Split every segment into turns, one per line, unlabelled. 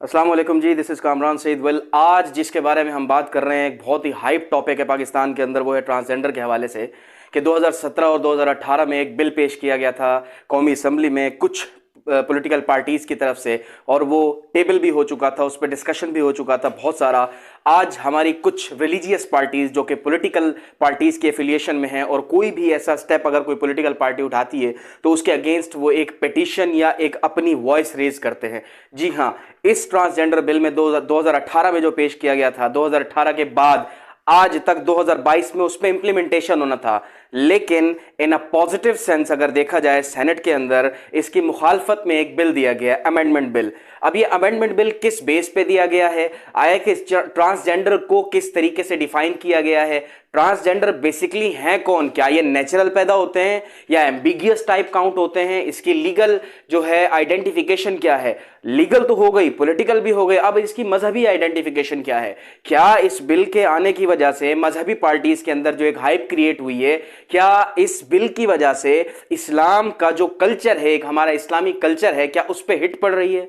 अस्सलाम वालेकुम जी, this is Kamran Saeed. Well, आज जिसके बारे में हम बात कर रहे हैं एक बहुत ही हाइप टॉपिक है पाकिस्तान के अंदर, वो है ट्रांसजेंडर के हवाले से कि 2017 और 2018 में एक बिल पेश किया गया था कौमी असम्बली में कुछ पॉलिटिकल पार्टीज़ की तरफ से, और वो टेबल भी हो चुका था, उस पर डिस्कशन भी हो चुका था बहुत सारा। आज हमारी कुछ रिलीजियस पार्टीज़ जो कि पॉलिटिकल पार्टीज़ के एफिलिएशन में हैं, और कोई भी ऐसा स्टेप अगर कोई पॉलिटिकल पार्टी उठाती है तो उसके अगेंस्ट वो एक पिटीशन या एक अपनी वॉइस रेज करते हैं। जी हाँ, इस ट्रांसजेंडर बिल में 2018 में जो पेश किया गया था, 2018 के बाद आज तक 2022 में उसमें इंप्लीमेंटेशन होना था, लेकिन इन अ पॉजिटिव सेंस अगर देखा जाए सेनेट के अंदर इसकी मुखालफत में एक बिल दिया गया, अमेंडमेंट बिल। अब ये अमेंडमेंट बिल किस बेस पे दिया गया है, आया कि ट्रांसजेंडर को किस तरीके से डिफाइन किया गया है, ट्रांसजेंडर बेसिकली हैं कौन, क्या ये नेचुरल पैदा होते हैं या एम्बिगियस टाइप काउंट होते हैं, इसकी लीगल जो है आइडेंटिफिकेशन क्या है, लीगल तो हो गई, पॉलिटिकल भी हो गई, अब इसकी मजहबी आइडेंटिफिकेशन क्या है। क्या इस बिल के आने की वजह से मजहबी पार्टीज के अंदर जो एक हाइप क्रिएट हुई है, क्या इस बिल की वजह से इस्लाम का जो कल्चर है, एक हमारा इस्लामी कल्चर है, क्या उस पर हिट पड़ रही है।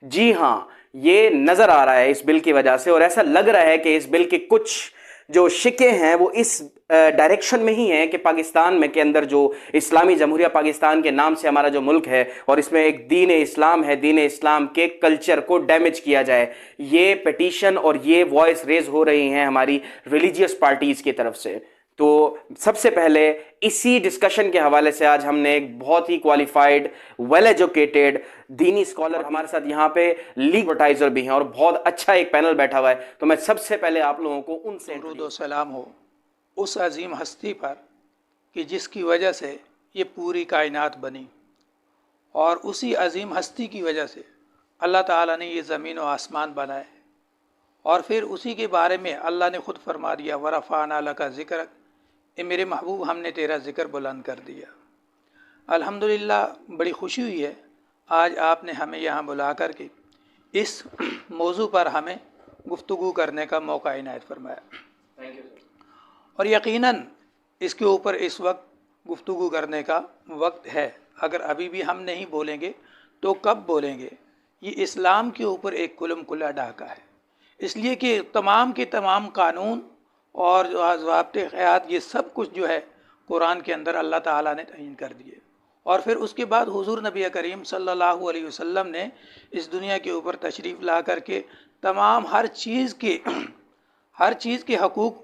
जी हां, ये नजर आ रहा है इस बिल की वजह से, और ऐसा लग रहा है कि इस बिल के कुछ जो शिके हैं वो इस डायरेक्शन में ही है कि पाकिस्तान में के अंदर जो इस्लामी जमहूरिया पाकिस्तान के नाम से हमारा जो मुल्क है, और इसमें एक दीन इस्लाम है, दीन इस्लाम के कल्चर को डैमेज किया जाए। ये पिटीशन और ये वॉइस रेज हो रही हैं हमारी रिलीजियस पार्टीज की तरफ से। तो सबसे पहले इसी डिस्कशन के हवाले से आज हमने एक बहुत ही क्वालिफाइड, वेल एजुकेटेड दीनी स्कॉलर हमारे साथ यहाँ पे लीग एडवर्टाइजर भी हैं, और बहुत अच्छा एक पैनल बैठा हुआ है। तो मैं सबसे पहले आप लोगों को उनसे
दरूद व सलाम हो उस अजीम हस्ती पर कि जिसकी वजह से ये पूरी कायनात बनी, और उसी अजीम हस्ती की वजह से अल्लाह ताला ने ये ज़मीन व आसमान बनाए। और फिर उसी के बारे में अल्लाह ने ख़ुद फरमा दिया, वरफ़ाना लका ज़िक्रक, ए मेरे महबूब हमने तेरा ज़िक्र बुलंद कर दिया। अल्हम्दुलिल्लाह, बड़ी खुशी हुई है आज आपने हमें यहाँ बुला कर के इस मौजू पर हमें गुफ्तगू करने का मौका इनायत फरमाया।
Thank you.
और यकीनन इसके ऊपर इस वक्त गुफ्तगू करने का वक्त है। अगर अभी भी हम नहीं बोलेंगे तो कब बोलेंगे। ये इस्लाम के ऊपर एक कुलम कुला डाका है, इसलिए कि तमाम के तमाम कानून और ज़ाब्ते ख़यात ये सब कुछ जो है कुरान के अंदर अल्लाह ताला ने तयीन कर दिए। और फिर उसके बाद हुज़ूर नबी करीम सल्लल्लाहु अलैहि वसल्लम ने इस दुनिया के ऊपर तशरीफ़ ला करके तमाम हर चीज़ के हकूक़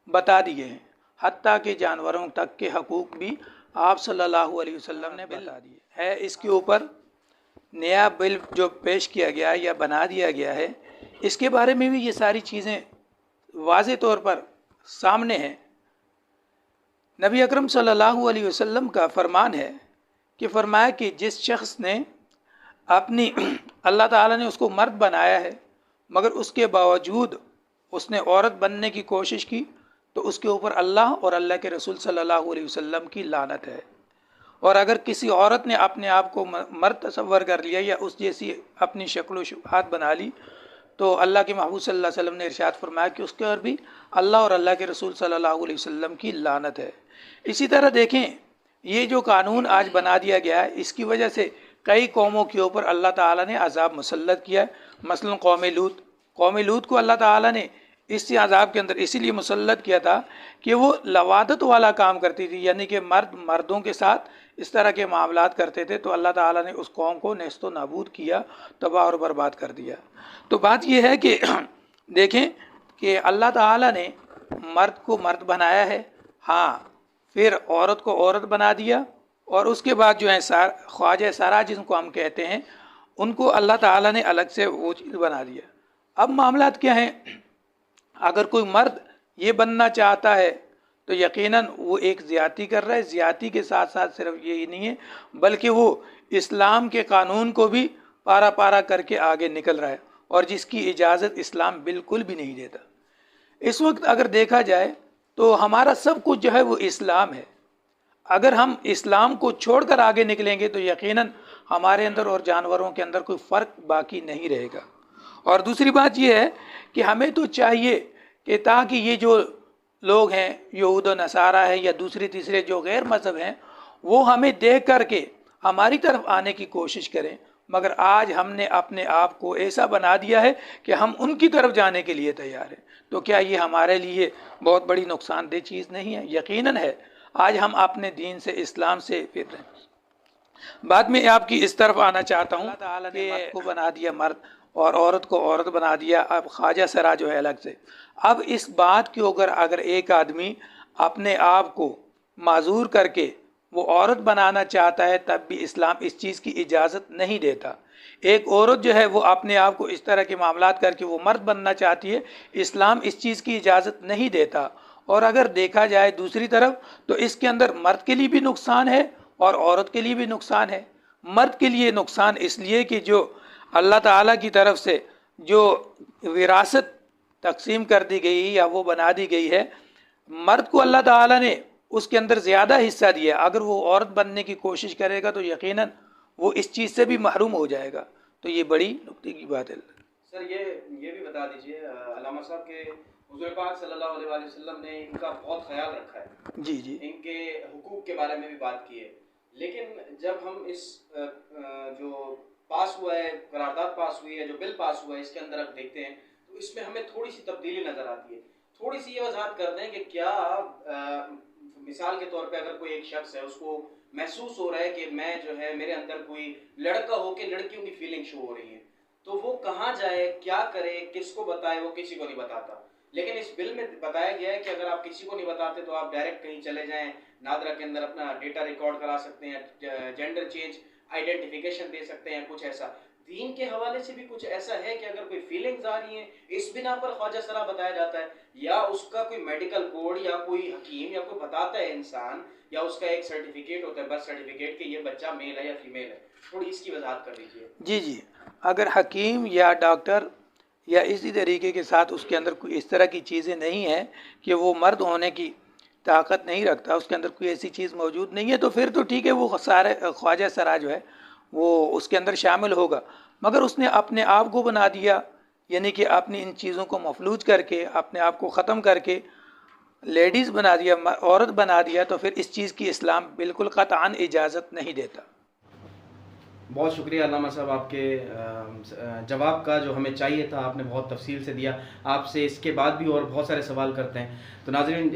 बता दिए हैं, हत्ता के जानवरों तक के हकूक़ भी आप सल्लल्लाहु अलैहि वसल्लम ने बता दिए है। इसके ऊपर नया बिल जो पेश किया गया है या बना दिया गया है, इसके बारे में भी ये सारी चीज़ें वाज़े तौर पर सामने हैं। नबी अकरम सल्लल्लाहु अलैहि वसल्लम का फरमान है कि फरमाया कि जिस शख्स ने अपनी अल्लाह ताला ने उसको मर्द बनाया है मगर उसके बावजूद उसने औरत बनने की कोशिश की, तो उसके ऊपर अल्लाह और अल्लाह के रसूल सल्लल्लाहु अलैहि वसल्लम की लानत है। और अगर किसी औरत ने अपने आप को मर्द तसव्वुर कर लिया या उस जैसी अपनी शक्ल शुबहात बना ली, तो अल्लाह के महबूब सल्लल्लाहु अलैहि वसल्लम ने इरशाद फरमाया कि उसके ऊपर भी अल्लाह और अल्लाह के रसूल सल्लल्लाहु अलैहि वसल्लम की लानत है। इसी तरह देखें, ये जो कानून आज बना दिया गया है, इसकी वजह से कई कौमों के ऊपर अल्लाह ताला ने अजाब मुसल्लत किया है। मसलन कौम लूत को अल्लाह ताला ने इस अजाब के अंदर इसीलिए मुसल्लत किया था कि वो लवादत वाला काम करती थी, यानी कि मर्दों के साथ इस तरह के मामलात करते थे। तो अल्लाह ताला ने उस कौम को नेस्तो नाबूद किया, तबाह और बर्बाद कर दिया। तो बात यह है कि देखें कि अल्लाह ताला ने मर्द को मर्द बनाया है, हाँ, फिर औरत को औरत बना दिया, और उसके बाद जो है ख्वाजा सारा जिनको हम कहते हैं, उनको अल्लाह ताला ने अलग से वो चीज़ बना दिया। अब मामलात क्या हैं, अगर कोई मर्द ये बनना चाहता है तो यकीनन वो एक ज़्यादती कर रहा है। ज़्यादती के साथ साथ सिर्फ यही नहीं है, बल्कि वो इस्लाम के कानून को भी पारा पारा करके आगे निकल रहा है, और जिसकी इजाज़त इस्लाम बिल्कुल भी नहीं देता। इस वक्त अगर देखा जाए तो हमारा सब कुछ जो है वो इस्लाम है। अगर हम इस्लाम को छोड़कर आगे निकलेंगे तो यकीनन हमारे अंदर और जानवरों के अंदर कोई फ़र्क बाकी नहीं रहेगा। और दूसरी बात यह है कि हमें तो चाहिए कि ताकि ये जो लोग हैं, यहूद व नसारा है या दूसरे तीसरे जो गैर मज़हब हैं, वो हमें देख करके हमारी तरफ आने की कोशिश करें, मगर आज हमने अपने आप को ऐसा बना दिया है कि हम उनकी तरफ जाने के लिए तैयार हैं। तो क्या ये हमारे लिए बहुत बड़ी नुकसानदेह चीज़ नहीं है? यकीनन है। आज हम अपने दीन से, इस्लाम से फिर रहे हैं। बाद में आपकी इस तरफ आना चाहता हूँ, अल्लाह ताला ने मर्द को बना दिया मर्द और औरत को औरत बना दिया। अब ख्वाजा सरा जो है अलग से। अब इस बात की अगर एक आदमी अपने आप को माजूर करके वो औरत बनाना चाहता है, तब भी इस्लाम इस चीज़ की इजाज़त नहीं देता। एक औरत जो है वो अपने आप को इस तरह के मामलात करके वो मर्द बनना चाहती है, इस्लाम इस चीज़ की इजाज़त नहीं देता। और अगर देखा जाए दूसरी तरफ, तो इसके अंदर मर्द के लिए भी नुकसान है और औरत के लिए भी नुकसान है। मर्द के लिए नुकसान इसलिए कि जो अल्लाह ताला की तरफ से जो विरासत तकसीम कर दी गई या वो बना दी गई है, मर्द को अल्लाह ताला ने उसके अंदर ज़्यादा हिस्सा दिया। अगर वो औरत बनने की कोशिश करेगा तो यकीनन वो इस चीज़ से भी महरूम हो जाएगा। तो ये बड़ी नुक्ते की बात है।
सर ये भी बता दीजिए, अल्लामा साहब के हुज़ूर पाक सल्लल्लाहु अलैहि वसल्लम ने इनका बहुत ख्याल रखा है।
जी जी।
इनके हुकूक के बारे में भी बात की है। लेकिन जब हम इस जो पास हुआ है, करारदाद पास हुई है, जो बिल पास हुआ है, इसके अंदर अब देखते हैं तो इसमें हमें थोड़ी सी तब्दीली नज़र आती है। थोड़ी सी ये वजाहत कर दें कि क्या मिसाल के तौर पे अगर कोई एक शख्स है, उसको महसूस हो रहा है कि मैं जो है मेरे अंदर कोई लड़का हो के लड़कियों की फीलिंग शो हो रही है, तो वो कहाँ जाए, क्या करे, किसको बताए? वो किसी को नहीं बताता। लेकिन इस बिल में बताया गया है कि अगर आप किसी को नहीं बताते तो आप डायरेक्ट कहीं चले जाएं, नादरा के अंदर अपना डेटा रिकॉर्ड करा सकते हैं, जेंडर चेंज आइडेंटिफिकेशन दे सकते हैं, कुछ ऐसा। दीन के हवाले से भी कुछ ऐसा है कि अगर कोई फीलिंग्स आ रही हैं, इस बिना पर ख्वाजा सरा बताया जाता है, या उसका कोई मेडिकल बोर्ड या कोई हकीम या कोई बताता है इंसान, या उसका एक सर्टिफिकेट होता है, बर्थ सर्टिफिकेट, कि ये बच्चा मेल है या फीमेल है? थोड़ी इसकी वजाहत कर दीजिए।
जी जी। अगर हकीम या डॉक्टर या इसी तरीके के साथ उसके अंदर कोई इस तरह की चीज़ें नहीं है कि वो मर्द होने की ताकत नहीं रखता, उसके अंदर कोई ऐसी चीज़ मौजूद नहीं है, तो फिर तो ठीक है, वो सारे ख्वाजा सरा जो है वो उसके अंदर शामिल होगा। मगर उसने अपने आप को बना दिया, यानी कि अपनी इन चीज़ों को मफलूज करके, अपने आप को ख़त्म करके लेडीज़ बना दिया, औरत बना दिया, तो फिर इस चीज़ की इस्लाम बिल्कुल क़तअन इजाज़त नहीं देता।
बहुत शुक्रिया अल्लामा साहब आपके जवाब का, जो हमें चाहिए था आपने बहुत तफसील से दिया। आपसे इसके बाद भी और बहुत सारे सवाल करते हैं। तो नाज़रीन,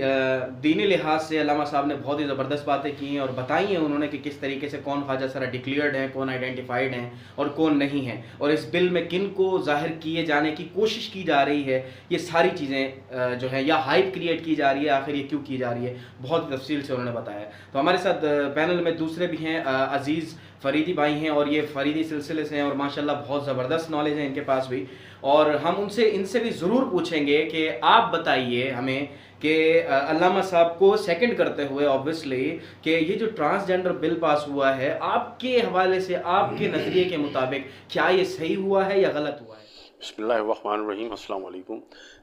दीनी लिहाज से अल्लामा साहब ने बहुत ही ज़बरदस्त बातें की हैं और बताई हैं उन्होंने कि किस तरीके से कौन ख्वाजा सरा डिक्लेयर्ड हैं, कौन आइडेंटिफाइड हैं और कौन नहीं हैं, और इस बिल में किन को ज़ाहिर किए जाने की कोशिश की जा रही है। ये सारी चीज़ें जो है, या हाइप क्रिएट की जा रही है, आखिर ये क्यों की जा रही है, बहुत तफसील से उन्होंने बताया। तो हमारे साथ पैनल में दूसरे भी हैं, अज़ीज़ फरीदी भाई हैं, और ये फरीदी सिलसिले से हैं और माशाल्लाह बहुत ज़बरदस्त नॉलेज है इनके पास भी। और हम इनसे भी ज़रूर पूछेंगे कि आप बताइए हमें कि अल्लामा साहब को सेकंड करते हुए ऑब्वियसली, कि ये जो ट्रांसजेंडर बिल पास हुआ है, आपके हवाले से, आपके नज़रिए के मुताबिक क्या ये सही हुआ है या गलत हुआ है?
बिस्मिल्लाहिर्रहमानिर्रहीम, अस्सलाम वालेकुम।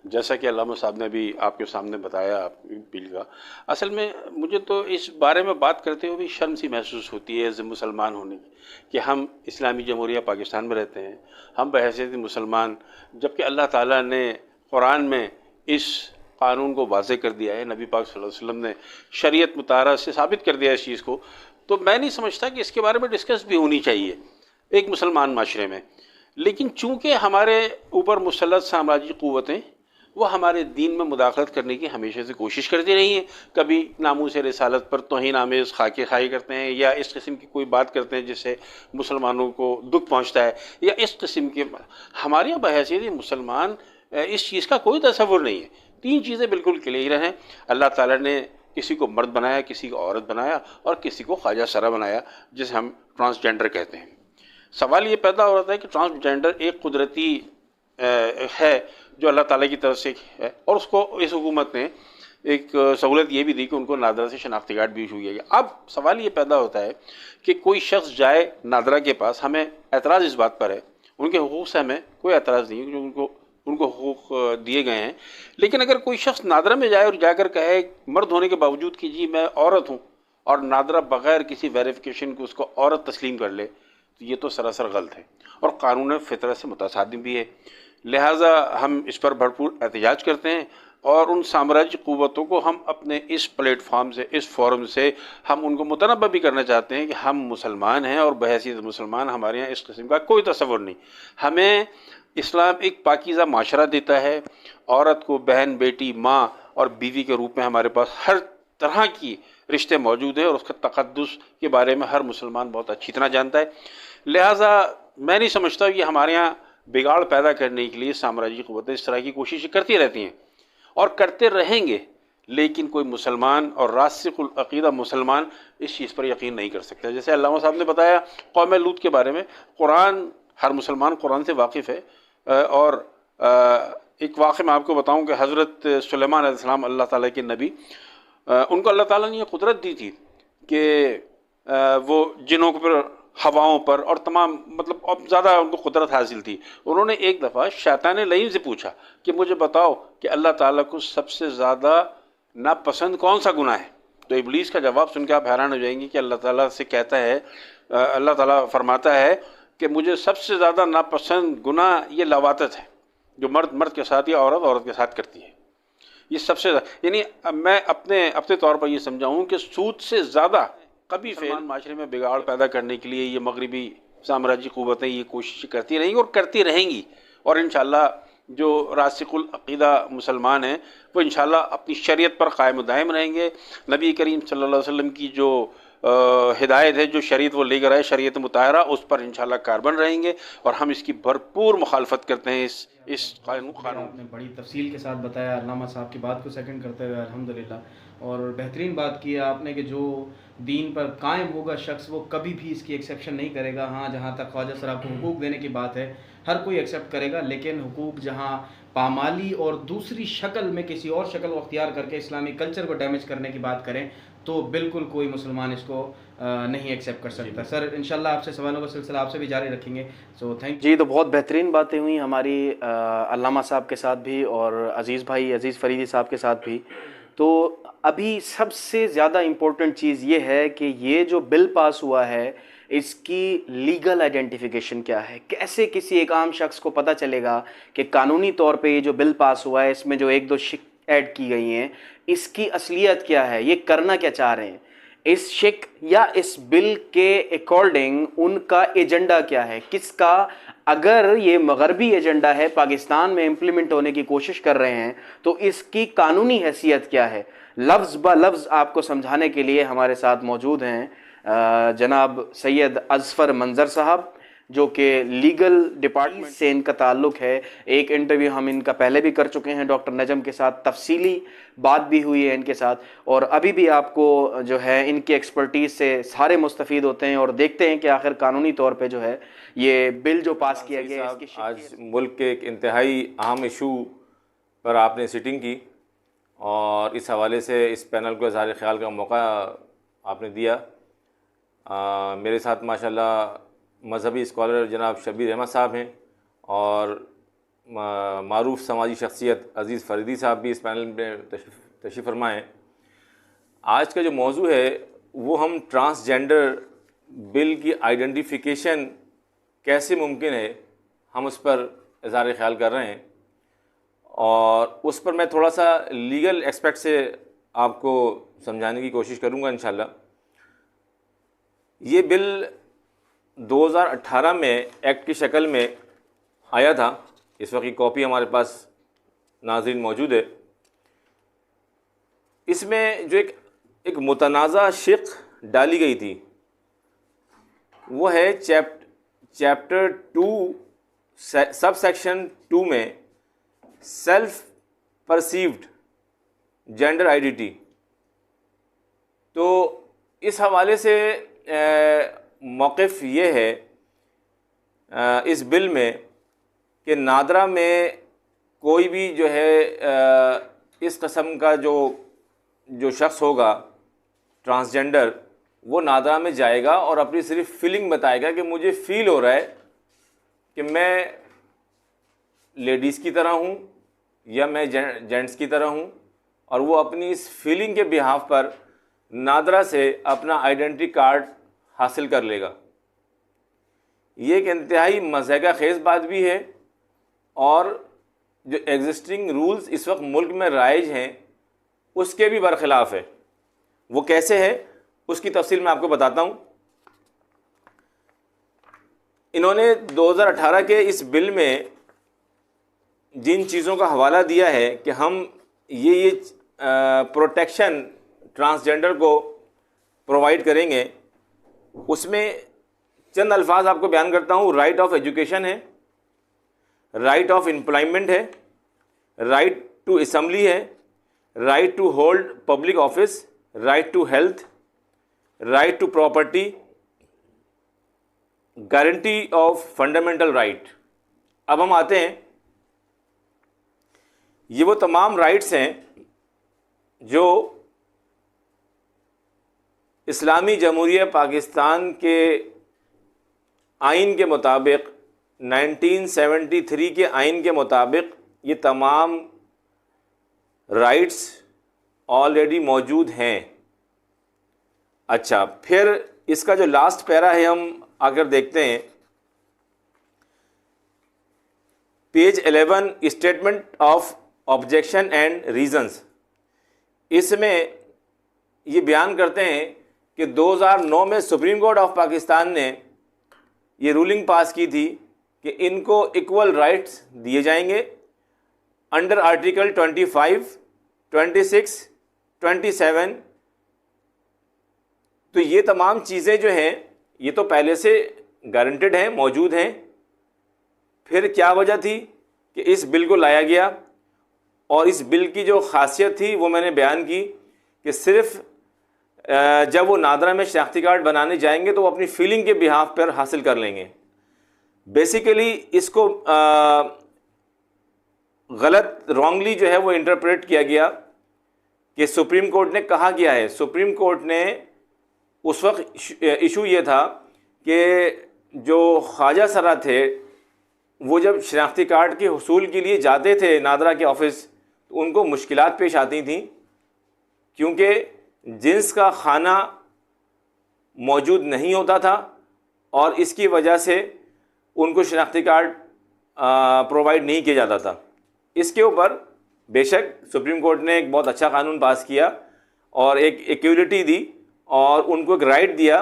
जैसा कि अल्लामा साहब ने भी आपके सामने बताया बिल का, असल में मुझे तो इस बारे में बात करते हुए भी शर्म सी महसूस होती है एज ए मुसलमान होने की, कि हम इस्लामी जमहूरिया पाकिस्तान में रहते हैं, हम बहैसियत मुसलमान, जबकि अल्लाह ताला ने कुरान में इस कानून को वाज़ेह कर दिया है, नबी पाक सल्लल्लाहु अलैहि वसल्लम ने शरीयत मुताहरा से साबित कर दिया इस चीज़ को, तो मैं नहीं समझता कि इसके बारे में डिस्कस भी होनी चाहिए एक मुसलमान माशरे में। लेकिन चूँकि हमारे ऊपर मुसल्लत साम्राज्यी क़ुव्वतें वो हमारे दीन में मुदाखलत करने की हमेशा से कोशिश करती रही हैं, कभी नामूस रिसालत पर तौहीन आमेज़ खाके खाई करते हैं, या इस किस्म की कोई बात करते हैं जिससे मुसलमानों को दुख पहुँचता है, या इस किस्म के, हमारे यहाँ बहैसियत मुसलमान इस चीज़ का कोई तसव्वुर नहीं है। तीन चीज़ें बिल्कुल क्लियर हैं। अल्लाह ताला ने किसी को मर्द बनाया, किसी को औरत बनाया, और किसी को ख्वाजा सरा बनाया, जिसे हम ट्रांसजेंडर कहते हैं। सवाल ये पैदा हो रहा है कि ट्रांसजेंडर एक कुदरती है जो अल्लाह ताला की तरफ से है, और उसको इस हुकूमत ने एक सहूलत ये भी दी कि उनको नादरा से शनाख्ती कार्ड भी इशू किया गया। अब सवाल ये पैदा होता है कि कोई शख्स जाए नादरा के पास, हमें एतराज़ इस बात पर है, उनके हुकूक से हमें कोई एतराज़ नहीं है, क्योंकि उनको हुकूक दिए गए हैं। लेकिन अगर कोई शख्स नादरा में जाए और जाकर कहे मर्द होने के बावजूद कि जी मैं औरत हूँ, और नादरा बग़ैर किसी वेरिफिकेशन को उसको औरत तस्लीम कर ले, तो ये तो सरासर गलत है और कानून फितरत से मुतसादिम भी है। लिहाजा हम इस पर भरपूर एहतजाज करते हैं। और उन साम्राज्य क़ुव्वतों को हम अपने इस प्लेटफॉर्म से, इस फोरम से हम उनको मुतनब्बा भी करना चाहते हैं कि हम मुसलमान हैं और बहैसियत मुसलमान हमारे यहाँ इस किस्म का कोई तसव्वुर नहीं। हमें इस्लाम एक पाकीज़ा माशरा देता है। औरत को बहन, बेटी, माँ और बीवी के रूप में हमारे पास हर तरह की रिश्ते मौजूद है और उसका तक़द्दुस के बारे में हर मुसलमान बहुत अच्छी तरह जानता है। लिहाजा मैं नहीं समझता कि हमारे यहाँ बिगाड़ पैदा करने के लिए साम्राज्य क़ुव्वतें इस तरह की कोशिश करती रहती हैं और करते रहेंगे, लेकिन कोई मुसलमान और रासिखुल अक़ीदा मुसलमान इस चीज़ पर यकीन नहीं कर सकता। जैसे अल्लामा साहब ने बताया कौम लूत के बारे में, कुरान, हर मुसलमान कुरान से वाकिफ़ है। और एक वाक़या मैं आपको बताऊं कि हज़रत सुलेमान अलैहिस्सलाम, अल्लाह ताला के नबी, उनको अल्लाह ताला ने यह कुदरत दी थी कि वो जिनों पर, हवाओं पर और तमाम, मतलब अब ज़्यादा उनको कुदरत हासिल थी। उन्होंने एक दफ़ा शैतान लईन से पूछा कि मुझे बताओ कि अल्लाह ताला को सबसे ज़्यादा नापसंद कौन सा गुनाह है। तो इब्लीस का जवाब सुन के आप हैरान हो जाएंगे कि अल्लाह ताला से कहता है, अल्लाह ताला फरमाता है कि मुझे सबसे ज़्यादा नापसंद गुनाह ये लवातत है, जो मर्द मर्द के साथ या औरत औरत के साथ करती है। ये सबसे ज़्यादा, यानी मैं अपने तौर पर ये समझाऊँ कि सूद से ज़्यादा कभी फेल माशरे में बिगाड़ पैदा करने के लिए ये मगरबी साम्राज्य क़ुव्वतें ये कोशिश करती रहेंगी और करती रहेंगी। और इंशाअल्लाह जो रासिखुल अक़ीदा मुसलमान हैं वो इंशाअल्लाह अपनी शरीयत पर कायम दायम रहेंगे। नबी करीम सल्लल्लाहु अलैहि वसल्लम की जो हिदायत है, जो शरीयत वो लेकर आए, शरीयत मुताहरा, उस पर इंशाअल्लाह कारबन रहेंगे। और हम इसकी भरपूर मुखालफत करते हैं इस कानून।
आपने बड़ी तफसील के साथ बताया, अल्लामा साहब की बात को सेकंड करते हुए अल्हम्दुलिल्लाह। और बेहतरीन बात की है आपने कि जो दीन पर कायम होगा शख्स वो कभी भी इसकी एक्सेप्शन नहीं करेगा। हाँ, जहाँ तक ख्वाजा सराब को हुकूक देने की बात है हर कोई एक्सेप्ट करेगा, लेकिन हुकूक जहाँ पामाली और दूसरी शक्ल में किसी और शक्ल को अख्तियार करके इस्लामी कल्चर को डैमेज करने की बात करें तो बिल्कुल कोई मुसलमान इसको नहीं एक्सेप्ट कर सकता। सर इंशाल्लाह आपसे सवालों का सिलसिला आपसे भी जारी रखेंगे। सो थैंक जी। तो बहुत बेहतरीन बातें हुई हमारी अल्लामा साहब के साथ भी और अज़ीज़ भाई अज़ीज़ फ़रीदी साहब के साथ भी। तो अभी सबसे ज़्यादा इम्पोर्टेंट चीज़ ये है कि ये जो बिल पास हुआ है इसकी लीगल आइडेंटिफिकेशन क्या है, कैसे किसी एक आम शख्स को पता चलेगा कि कानूनी तौर पे ये जो बिल पास हुआ है इसमें जो एक दो शिक ऐड की गई हैं इसकी असलियत क्या है, ये करना क्या चाह रहे हैं, इस शिक या इस बिल के अकॉर्डिंग उनका एजेंडा क्या है, किसका, अगर ये मगरबी एजेंडा है पाकिस्तान में इम्प्लीमेंट होने की कोशिश कर रहे हैं तो इसकी कानूनी हैसियत क्या है। लफ्ज़ ब लफ्ज़ आपको समझाने के लिए हमारे साथ मौजूद हैं जनाब सैयद अज़फ़र मंज़र साहब, जो कि लीगल डिपार्टमेंट से इनका ताल्लुक़ है। एक इंटरव्यू हम इनका पहले भी कर चुके हैं डॉक्टर नजम के साथ, तफसीली बात भी हुई है इनके साथ, और अभी भी आपको जो है इनकी एक्सपर्टीज़ से सारे मुस्तफ़ीद होते हैं और देखते हैं कि आखिर कानूनी तौर पे जो है ये बिल जो पास किया गया है इसकी
आज मुल्क के एक इंतहाई अहम इशू पर आपने सिटिंग की और इस हवाले से इस पैनल को इज़हार ख्याल का मौका आपने दिया। मेरे साथ माशाल्लाह मजहबी स्कॉलर जनाब शबीर अहमद साहब हैं और मारूफ समाजी शख्सियत अज़ीज़ फ़रीदी साहब भी इस पैनल में तशरीफ़ फरमा हैं। आज का जो मौजू है वो हम ट्रांसजेंडर बिल की आइडेंटिफिकेशन कैसे मुमकिन है, हम उस पर इज़हार ख्याल कर रहे हैं और उस पर मैं थोड़ा सा लीगल एस्पेक्ट से आपको समझाने की कोशिश करूँगा इंशाल्लाह। ये बिल 2018 में एक्ट की शक्ल में आया था। इस वक्त की कॉपी हमारे पास नाज़रीन मौजूद है। इसमें जो एक मुतनाज़ा शिक डाली गई थी वो है चैप्टर 2 सब सेक्शन 2 में सेल्फ परसीव्ड जेंडर आइडेंटिटी। तो इस हवाले से मौक़िफ़ ये है इस बिल में कि नादरा में कोई भी जो है इस किस्म का जो शख्स होगा ट्रांसजेंडर, वो नादरा में जाएगा और अपनी सिर्फ फीलिंग बताएगा कि मुझे फ़ील हो रहा है कि मैं लेडीज़ की तरह हूँ या मैं जेंट्स की तरह हूँ, और वो अपनी इस फीलिंग के बिहाफ पर नादरा से अपना आइडेंटिटी कार्ड हासिल कर लेगा। ये एक इंतहाई मज़हक़ा ख़ेज़ बात भी है और जो एग्जिस्टिंग रूल्स इस वक्त मुल्क में राइज हैं उसके भी बरखिलाफ़ है। वो कैसे है उसकी तफसील मैं आपको बताता हूँ। इन्होंने 2018 के इस बिल में जिन चीज़ों का हवाला दिया है कि हम ये प्रोटेक्शन ट्रांसजेंडर को प्रोवाइड करेंगे, उसमें चंद अल्फाज आपको बयान करता हूँ। राइट ऑफ एजुकेशन है, राइट ऑफ एम्प्लॉयमेंट है, राइट टू असेंबली है, right to hold public office, right to health, right to property, guarantee of fundamental right. अब हम आते हैं, ये वो तमाम राइट्स हैं जो इस्लामी जमहूरिया पाकिस्तान के आइन के मुताबिक 1973 के आइन के मुताबिक ये तमाम राइट्स ऑलरेडी मौजूद हैं। अच्छा, फिर इसका जो लास्ट पैरा है हम आकर देखते हैं, page 11 statement of objection and reasons. इसमें ये बयान करते हैं कि 2009 में सुप्रीम कोर्ट ऑफ पाकिस्तान ने ये रूलिंग पास की थी कि इनको इक्वल राइट्स दिए जाएंगे अंडर आर्टिकल 25, 26, 27। तो ये तमाम चीज़ें जो हैं ये तो पहले से गारंटेड हैं, मौजूद हैं। फिर क्या वजह थी कि इस बिल को लाया गया, और इस बिल की जो खासियत थी वो मैंने बयान की कि सिर्फ़ जब वो नादरा में शनाख्ती कार्ड बनाने जाएंगे तो वो अपनी फीलिंग के बिहाफ पर हासिल कर लेंगे। बेसिकली इसको गलत, रॉन्गली जो है वो इंटरप्रेट किया गया कि सुप्रीम कोर्ट ने कहा गया है। सुप्रीम कोर्ट ने उस वक्त इशू ये था कि जो ख्वाजा सरा थे वो जब शनाख्ती कार्ड के हुसूल के लिए जाते थे नादरा के ऑफिस, तो उनको मुश्किलात पेश आती थी क्योंकि जिन्स का खाना मौजूद नहीं होता था और इसकी वजह से उनको शनाख्ती कार्ड प्रोवाइड नहीं किया जाता था। इसके ऊपर बेशक सुप्रीम कोर्ट ने एक बहुत अच्छा कानून पास किया और एक इक्वलिटी दी और उनको एक राइट दिया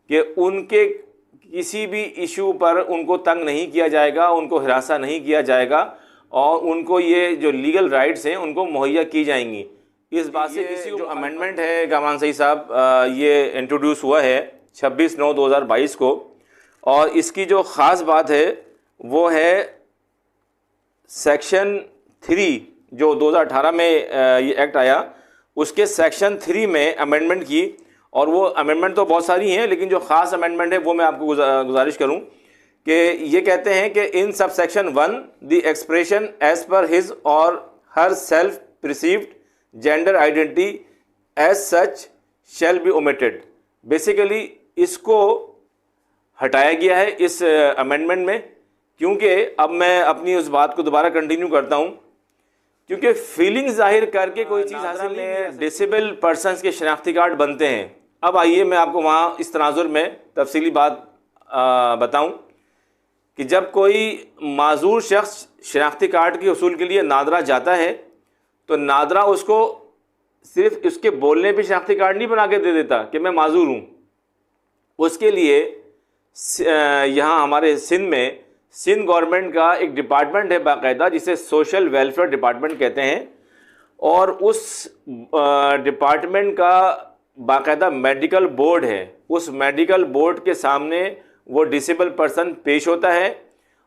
कि उनके किसी भी इशू पर उनको तंग नहीं किया जाएगा, उनको हिरासा नहीं किया जाएगा और उनको ये जो लीगल राइट्स हैं उनको मुहैया की जाएंगी। इस बात से किसी जो अमेंडमेंट है कामरान सईद साहब, ये इंट्रोड्यूस हुआ है 26/9/2022 को, और इसकी जो ख़ास बात है वो है सेक्शन 3 जो 2018 में ये एक्ट आया, उसके सेक्शन 3 में अमेंडमेंट की। और वो अमेंडमेंट तो बहुत सारी हैं लेकिन जो ख़ास अमेंडमेंट है वो मैं आपको गुजारिश करूं कि ये कहते हैं कि इन सब section 1 the expression as per his और her self perceived gender identity as such shall be omitted. Basically इसको हटाया गया है इस अमेंडमेंट में, क्योंकि अब मैं अपनी उस बात को दोबारा कंटिन्यू करता हूँ, क्योंकि फीलिंग जाहिर करके कोई चीज़ हासिल नहीं है। डिसेबल पर्सनस के शनाख्ती कार्ड बनते हैं। अब आइए मैं आपको वहाँ इस तनाजुर में तफसीली बात बताऊँ कि जब कोई माजूर शख्स शनाख्ती कार्ड के हसूल के लिए नादरा जाता है तो नादरा उसको सिर्फ उसके बोलने पे शनाख्ती कार्ड नहीं बना के दे देता कि मैं माजूर हूँ। उसके लिए यहाँ हमारे सिंध में सिंध गवर्नमेंट का एक डिपार्टमेंट है बाकायदा जिसे सोशल वेलफेयर डिपार्टमेंट कहते हैं, और उस डिपार्टमेंट का बाकायदा मेडिकल बोर्ड है। उस मेडिकल बोर्ड के सामने वो डिसेबल पर्सन पेश होता है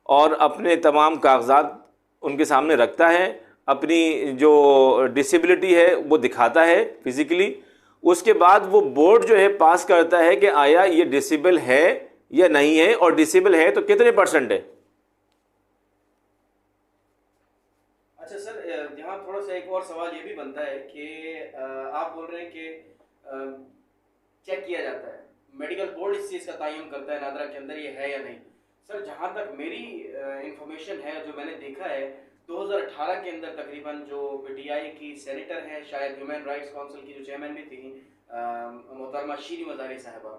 और अपने तमाम कागजात उनके सामने रखता है, अपनी जो डिसेबिलिटी है वो दिखाता है फिज़िकली। उसके बाद वो बोर्ड जो है पास करता है कि आया ये डिसेबल है या नहीं है, और डिसेबल है तो कितने % है।
अच्छा सर, यहाँ थोड़ा सा एक और सवाल ये भी बनता है कि आप बोल रहे हैं कि चेक किया जाता है, मेडिकल बोर्ड इस चीज़ का तयन करता है नादरा के अंदर ये है या नहीं। सर जहाँ तक मेरी इंफॉर्मेशन है, जो मैंने देखा है 2018 के अंदर तकरीबन जो पीटीआई की सेनेटर हैं, शायद ह्यूमन राइट्स काउंसिल की जो चेयरमैन भी थी मोहतरमा शीरी मज़ारी साहबा,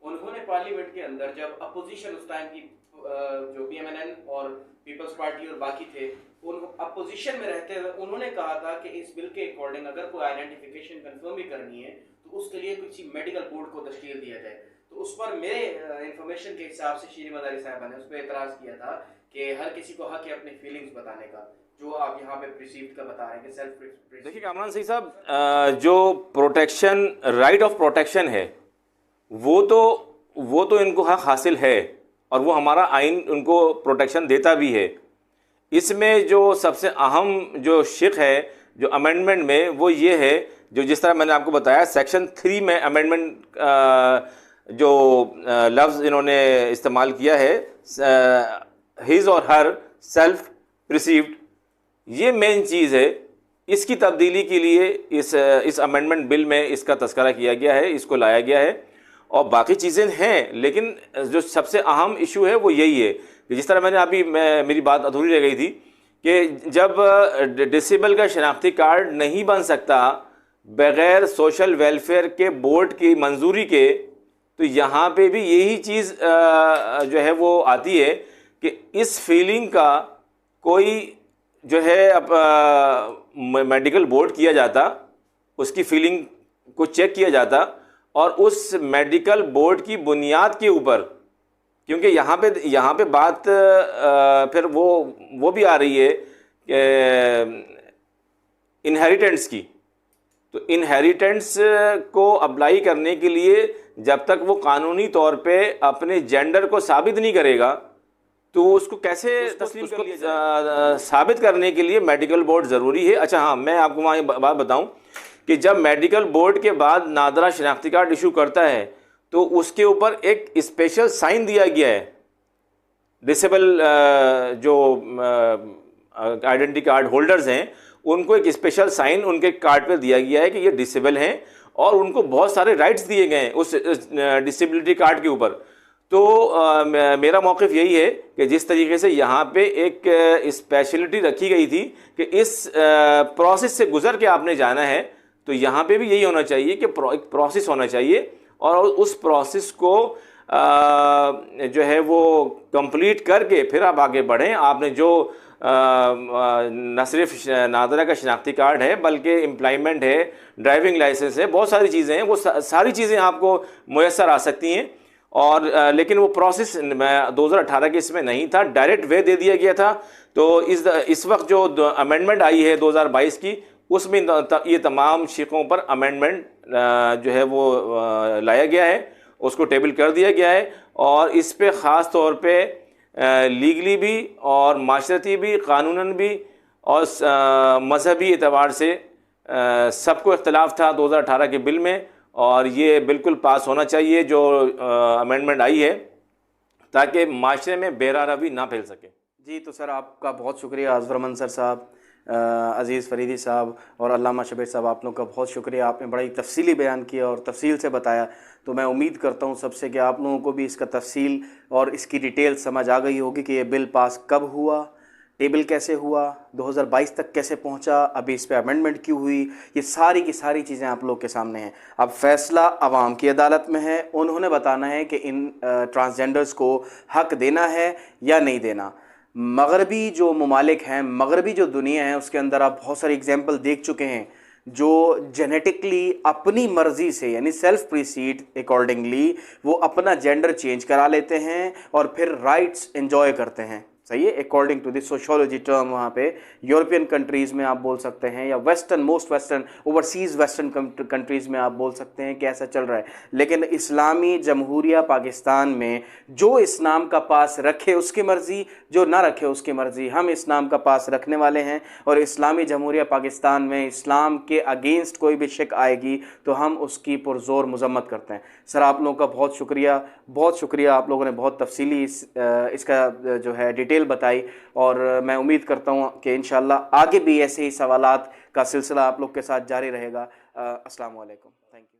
उन्होंने पार्लियामेंट के अंदर जब अपोजिशन उस टाइम की जो PMNN और पीपल्स पार्टी और बाकी थे अपोजिशन में रहते हुए उन्होंने कहा था कि इस बिल के अकॉर्डिंग अगर कोई आइडेंटिफिकेशन कंफर्म भी करनी है तो उसके लिए किसी मेडिकल बोर्ड को तश्कील दिया जाए। तो उस पर मेरे इंफॉर्मेशन के हिसाब से शीरी मदारी साहबा ने उस पर एतराज़ किया था कि हर किसी को हक है अपनी फीलिंग्स बताने का, जो आप यहाँ पे प्रिसीव्ड का बता रहे हैं कि सेल्फ।
देखिए कामरान सईद साहब, जो प्रोटेक्शन, राइट ऑफ प्रोटेक्शन है वो तो इनको हक हासिल है और वो हमारा आइन उनको प्रोटेक्शन देता भी है। इसमें जो सबसे अहम जो शिक है जो अमेंडमेंट में, वो ये है, जो जिस तरह मैंने आपको बताया सेक्शन 3 में अमेंडमेंट जो लफ्ज़ इन्होंने इस्तेमाल किया है, हिज और हर सेल्फ रिसीव्ड, ये मेन चीज़ है। इसकी तब्दीली के लिए इस अमेंडमेंट बिल में इसका तस्करा किया गया है, इसको लाया गया है। और बाकी चीज़ें हैं, लेकिन जो सबसे अहम इशू है वो यही है कि जिस तरह मैंने मेरी बात अधूरी रह गई थी कि जब डिसेबल का शनाख्ती कार्ड नहीं बन सकता बग़ैर सोशल वेलफेयर के बोर्ड की मंजूरी के, तो यहाँ पे भी यही चीज़ जो है वो आती है कि इस फीलिंग का कोई जो है अब मेडिकल बोर्ड किया जाता, उसकी फीलिंग को चेक किया जाता और उस मेडिकल बोर्ड की बुनियाद के ऊपर, क्योंकि यहाँ पे बात फिर वो भी आ रही है कि इनहेरिटेंस की। तो इनहेरिटेंस को अप्लाई करने के लिए जब तक वो कानूनी तौर पे अपने जेंडर को साबित नहीं करेगा तो उसको कैसे तस्लीम कर लिया साबित करने के लिए मेडिकल बोर्ड ज़रूरी है। अच्छा हाँ, मैं आपको वहाँ बात बताऊँ कि जब मेडिकल बोर्ड के बाद नादरा शनाख्ती कार्ड इशू करता है तो उसके ऊपर एक स्पेशल साइन दिया गया है। डिसेबल जो आइडेंटिटी कार्ड होल्डर्स हैं उनको एक स्पेशल साइन उनके कार्ड पर दिया गया है कि ये डिसेबल हैं और उनको बहुत सारे राइट्स दिए गए हैं उस डिसेबिलिटी कार्ड के ऊपर। तो मेरा मौक़िफ़ यही है कि जिस तरीके से यहाँ पे एक स्पेशलिटी रखी गई थी कि इस प्रोसेस से गुज़र के आपने जाना है, तो यहाँ पे भी यही होना चाहिए कि एक प्रोसेस होना चाहिए और उस प्रोसेस को जो है वो कंप्लीट करके फिर आप आगे बढ़ें। आपने जो न सिर्फ नादरा का शनाख्ती कार्ड है बल्कि एम्प्लॉयमेंट है, ड्राइविंग लाइसेंस है, बहुत सारी चीज़ें हैं, वो सारी चीज़ें आपको मुयस्सर आ सकती हैं। और लेकिन वो प्रोसेस 2018 के इसमें नहीं था, डायरेक्ट वे दे दिया गया था। तो इस वक्त जो अमेंडमेंट आई है 2022 की, उसमें ये तमाम शिकों पर अमेंडमेंट जो है वो लाया गया है, उसको टेबल कर दिया गया है और इस पे ख़ास तौर पे लीगली भी और माशरती भी, कानूनन भी और मजहबी एतबार से सबको इख्तलाफ था 2018 के बिल में, और ये बिल्कुल पास होना चाहिए जो अमेंडमेंट आई है, ताकि माशरे में बेरारवी ना फैल सके।
जी, तो सर आपका बहुत शुक्रिया, अज़फर मंसर साहब, अज़ीज़ फरीदी साहब और अल्लामा शबीर साहब, आप लोगों का बहुत शुक्रिया। आपने बड़ा ही तफसीली बयान किया और तफसील से बताया। तो मैं उम्मीद करता हूँ सबसे कि आप लोगों को भी इसका तफसील और इसकी डिटेल समझ आ गई होगी कि ये बिल पास कब हुआ, टेबल कैसे हुआ, 2022 तक कैसे पहुंचा, अभी इस पर अमेंडमेंट क्यों हुई, ये सारी की सारी चीज़ें आप लोग के सामने हैं। अब फैसला आवाम की अदालत में है, उन्होंने बताना है कि इन ट्रांसजेंडर्स को हक देना है या नहीं देना। मगरबी जो ममालिक हैं, मगरबी जो दुनिया है, उसके अंदर आप बहुत सारे एग्जाम्पल देख चुके हैं जो जेनेटिकली अपनी मर्ज़ी से यानी सेल्फ प्रीसीड अकॉर्डिंगली वो अपना जेंडर चेंज करा लेते हैं और फिर राइट्स एंजॉय करते हैं। सही है, according to this sociology term. वहाँ पे यूरोपियन कंट्रीज़ में आप बोल सकते हैं या western, most western, overseas western countries में आप बोल सकते हैं कि ऐसा चल रहा है। लेकिन इस्लामी जमहूरिया पाकिस्तान में जो इस नाम का पास रखे उसकी मर्ज़ी, जो ना रखे उसकी मर्ज़ी। हम इस नाम का पास रखने वाले हैं और इस्लामी जमहूरिया पाकिस्तान में इस्लाम के अगेंस्ट कोई भी शिक आएगी तो हम उसकी पुरज़ोर मज़म्मत करते हैं। सर आप लोगों का बहुत शुक्रिया, बहुत शुक्रिया। आप लोगों ने बहुत तफसीली इसका जो है डिटेल बताई और मैं उम्मीद करता हूँ कि इंशाअल्लाह आगे भी ऐसे ही सवालात का सिलसिला आप लोग के साथ जारी रहेगा। अस्सलाम वालेकुम, थैंक यू।